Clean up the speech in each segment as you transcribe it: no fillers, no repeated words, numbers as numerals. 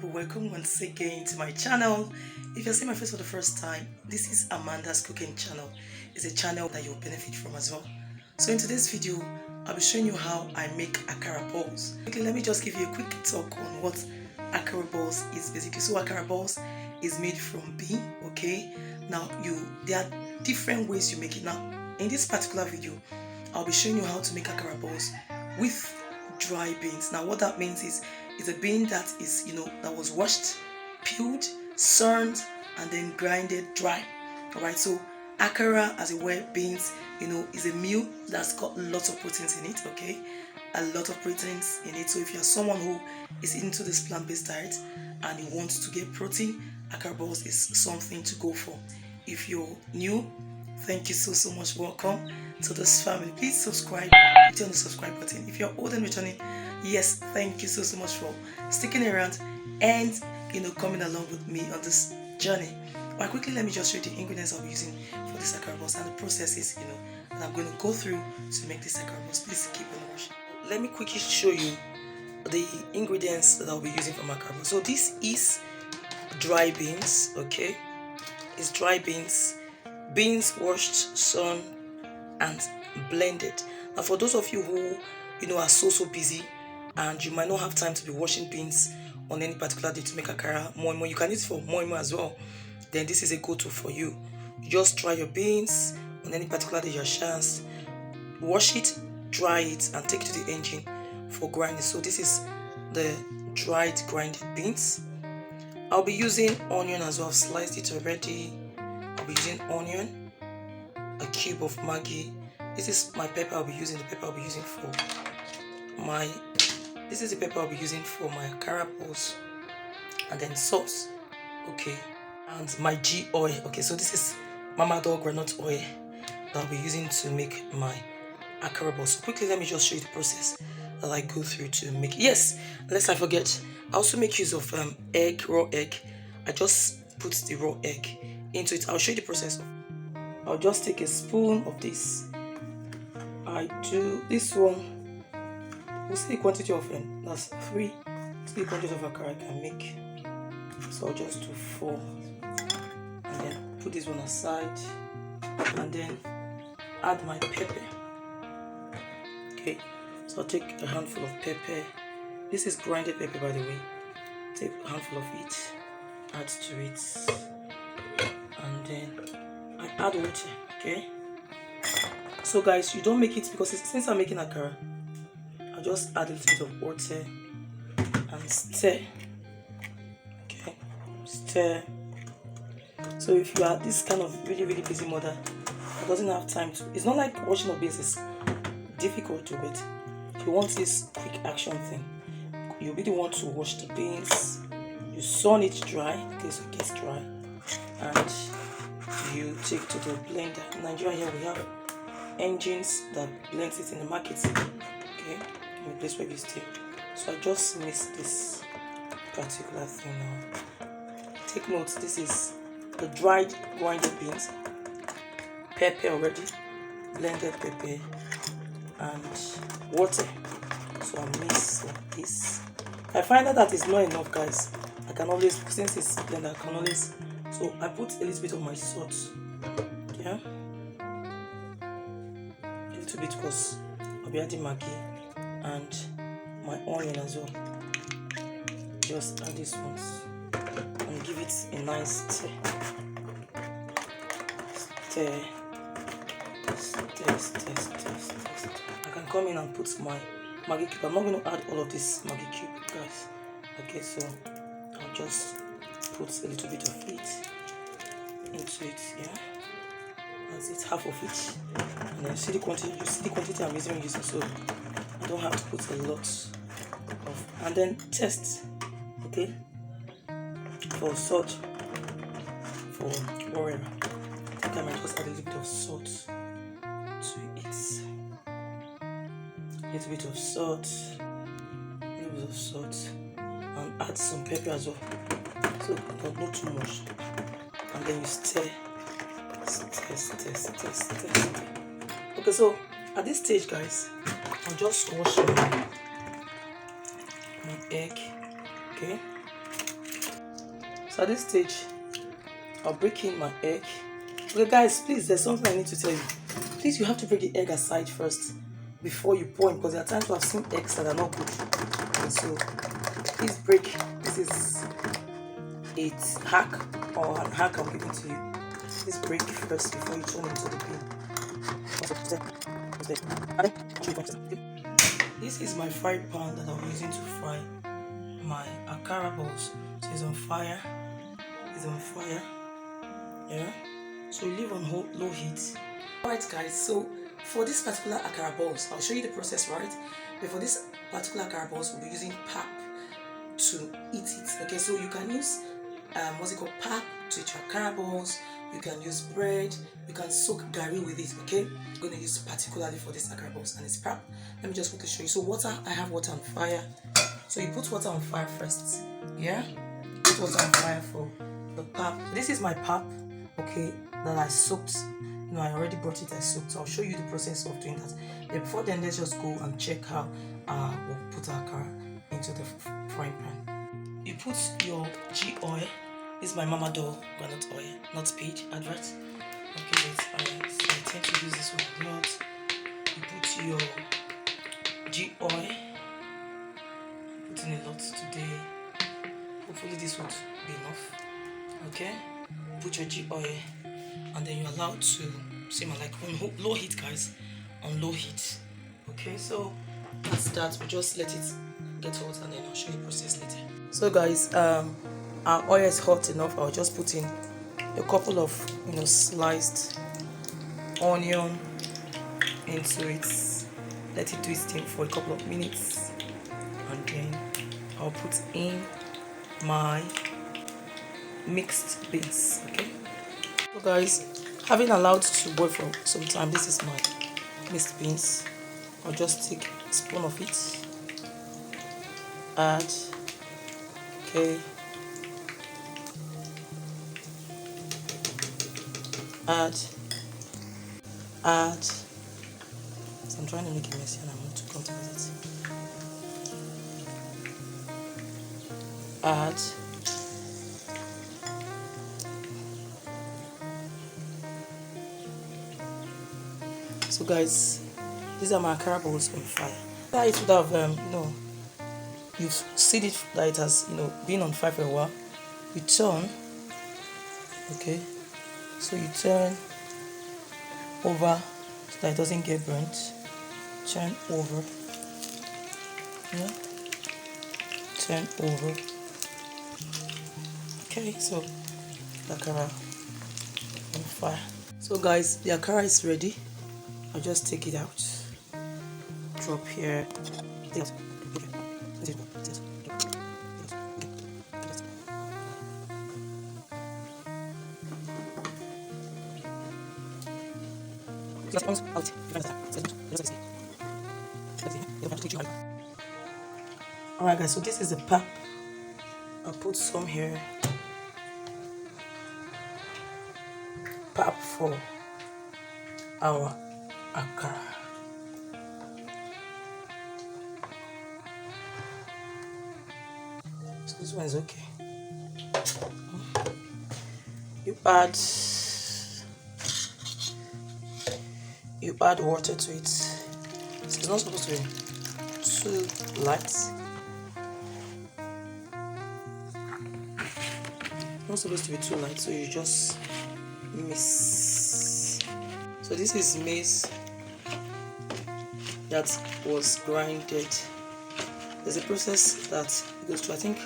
people, welcome once again to my channel. If you're seeing my face for the first time, this is Amanda's cooking channel. It's a channel that you'll benefit from as well. So in today's video, I'll be showing you how I make Akara balls. Okay, let me just give you a quick talk on what Akara balls is basically. So Akara balls is made from bean, okay? Now there are different ways you make it. Now in this particular video, I'll be showing you how to make Akara balls with dry beans. Now what that means is it's a bean that is, that was washed, peeled, surned, and then grinded dry. Alright, so Akara, as it were, beans, is a meal that's got lots of proteins in it, okay? A lot of proteins in it. So if you're someone who is into this plant-based diet and you want to get protein, Akara balls is something to go for. If you're new, thank you so much. Welcome to this family. Please subscribe, hit on the subscribe button. If you're old and returning, yes, thank you so much for sticking around and coming along with me on this journey. But quickly, let me just show you the ingredients I'll be using for this Akara balls and the processes that I'm going to go through to make this Akara balls. Please keep on watching. Let me quickly show you the ingredients that I'll be using for my Akara balls. So this is dry beans, okay? It's dry beans washed, sun, and blended. Now for those of you who are so busy and you might not have time to be washing beans on any particular day to make akara, moi, you can use it for moi as well, then this is a go-to for you. You just dry your beans on any particular day your chance, wash it, dry it, and take it to the engine for grinding. So this is the dried grinded beans. I'll be using onion as well. I've sliced it already. I'll be using onion, a cube of Maggi. This is my pepper I'll be using. The pepper I'll be using for my Akara balls, and then sauce, okay, and my G oil. Okay, so this is mamador groundnut oil that I'll be using to make my Akara balls. So quickly, let me just show you the process that I go through to make it. Yes, lest I forget, I also make use of raw egg. I just put the raw egg into it. I'll show you the process. I'll just take a spoon of this. I do this one. We'll see the quantity of that's 3. See the quantity of akara I can make. So I'll just do 4, and then put this one aside, and then add my pepper. Okay, so I'll take a handful of pepper. This is grinded pepper, by the way. Take a handful of it, add to it, and then I add water. Okay, so guys, you don't make it because since I'm making akara, I'll just add a little bit of water and stir. Okay, stir. So if you are this kind of really busy mother that doesn't have time to, it's not like washing of beans is difficult to, but if you want this quick action thing, you really want to wash the beans, you sun it dry in case it gets dry, and you take to the blender. In Nigeria here we have engines that blends it in the market, okay, in the place where we stay. So I just mix this particular thing now. Take note, this is the dried grinded beans, pepper already, blended pepper, and water. So I mix like this. If I find that is not enough, guys, I can always, since it's blended, I can always, so I put a little bit of my salt, yeah, a little bit, because I'll be adding Maggi, and my onion as well. Just add this once and give it a nice stir. Stir. I can come in and put my Maggi cube. I'm not going to add all of this Maggi cube, guys. Okay, so I'll just put a little bit of it into it, yeah. That's it, half of it. And then see the quantity. You see the quantity I'm using, so I don't have to put a lot of. And then test, okay, for salt, for whatever. I think I might just add a little bit of salt to it. A little bit of salt, and add some pepper as well. So not too much. And then you stir. Okay, so at this stage, guys, I'll just wash my egg. Okay, So at this stage, I'll break in my egg. Okay guys, please, there's something I need to tell you. Please, you have to break the egg aside first before you pour in, because there are times I've seen eggs that are not good. And so please break. This is a hack, or an hack I'm giving to you. Please break first before you turn into the pin. This is my frying pan that I'll be using to fry my Akara balls. So it's on fire. It's on fire. Yeah. So you leave on low heat. Alright guys, so for this particular Akara balls, I'll show you the process, right? But for this particular Akara balls, we'll be using pap to eat it. Okay, so you can use what's it called, pap to eat your Akara balls. You can use bread. You can soak gari with it. Okay, I'm going to use particularly for this Akara balls, and it's pap. Let me just quickly show you. So water, I have water on fire. So you put water on fire first. Yeah, put water on fire for the pap. This is my pap, okay, that I soaked. You know, I already brought it, I soaked. So I'll show you the process of doing that. But before then, let's just go and check how we'll put our Akara into the frying pan. You put your G oil. This is my mamador groundnut oil, not paid advert. Okay, let's so I tend to use this one a lot. You put your G oil. Put in a lot today. Hopefully this would be enough. Okay, put your G oil, and then you're allowed to simmer like on low heat, guys, on low heat. Okay, so that's that. We just let it get hot, and then I'll show you the process later. So guys, our oil is hot enough. I'll just put in a couple of sliced onion into it. Let it do its thing for a couple of minutes, and then I'll put in my mixed beans. Okay, so guys, having allowed to boil for some time, this is my mixed beans. I'll just take a spoon of it, add, okay, add. So I'm trying to make it messy, and I'm going to come to it. Add. So guys, these are my Akara balls on fire. It would have you've seen it that it has been on fire for a while. You turn, okay, so you turn over so that it doesn't get burnt. Turn over, yeah, turn over. Okay, so the Akara on fire. So guys, the Akara is ready. I'll just take it out, drop here. Alright guys, so this is the pap. I'll put some here. Pap for our Akara. So this one is okay. You add water to it. So it's not supposed to be too light. Not supposed to be too light, so you just mix. So this is maize that was grinded. There's a process that it goes through. I think,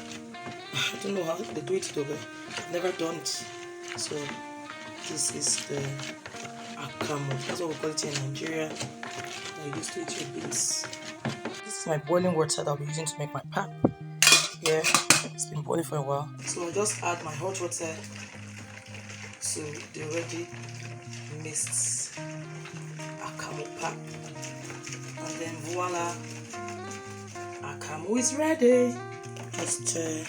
I don't know how they do it though, but I've never done it. So this is the akamu. That's what we call it in Nigeria. I used to eat your beans. This is my boiling water that I'll be using to make my pap. Yeah, it's been boiling for a while. So I'll just add my hot water to the already mixed akamu pap, and then voila, akamu is ready. Just stir.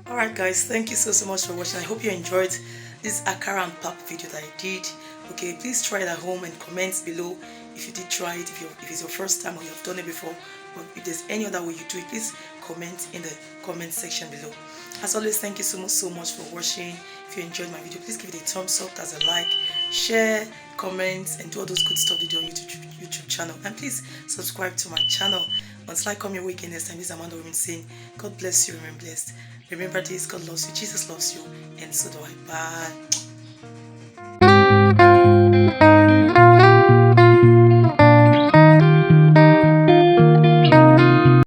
Alright guys, thank you so much for watching. I hope you enjoyed this Akara and pap video that I did. Okay, please try it at home and comment below if you did try it, if it's your first time or you have done it before, or if there's any other way you do it, please comment in the comment section below. As always, thank you so much for watching. If you enjoyed my video, please give it a thumbs up, as a like, share, comment, and do all those good stuff you do on YouTube channel. And please subscribe to my channel. Until I come your way again next time, this is Amanda Women saying, God bless you, remain blessed. Remember this, God loves you, Jesus loves you, and so do I. Bye.